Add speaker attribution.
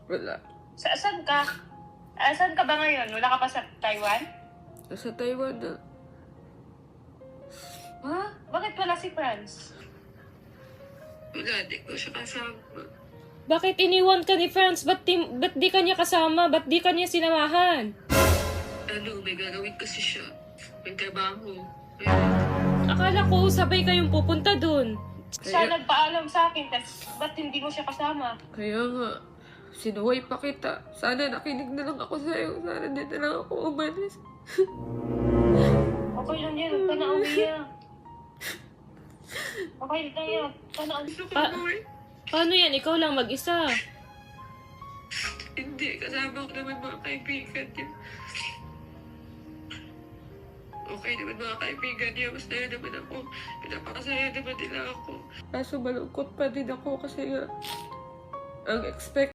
Speaker 1: Wala.
Speaker 2: Saan ka? Saan ka ba ngayon? Wala ka pa sa Taiwan?
Speaker 1: Nasa Taiwan na.
Speaker 2: Ha? Bakit wala si Franz?
Speaker 1: Wala, di ko siya kasama.
Speaker 3: Bakit iniwan ka ni Franz? Ba't di ka niya kasama? Ba't di ka niya sinamahan?
Speaker 1: Ano, may gagawin kasi siya. May trabaho.
Speaker 3: Akala ko sabay kayong pupunta dun.
Speaker 2: Siya nagpaalam sa akin, tas ba't hindi mo siya kasama?
Speaker 1: Kaya nga, sinuway pa kita. Sana nakinig na lang ako sa'yo. Sana di na lang ako umalis.
Speaker 2: Okay lang yan, huwag ka na umiyak. Okay lang yan, huwag ka na umiyak.
Speaker 3: Paano yan? Ikaw lang mag-isa.
Speaker 1: Hindi, kasama ko naman mga kaibigan niya. Okay naman mga kaibigan niya, masaya naman ako. Pinapakasaya naman nila ako. Kaso malungkot pa din ako kasi nga, ang expect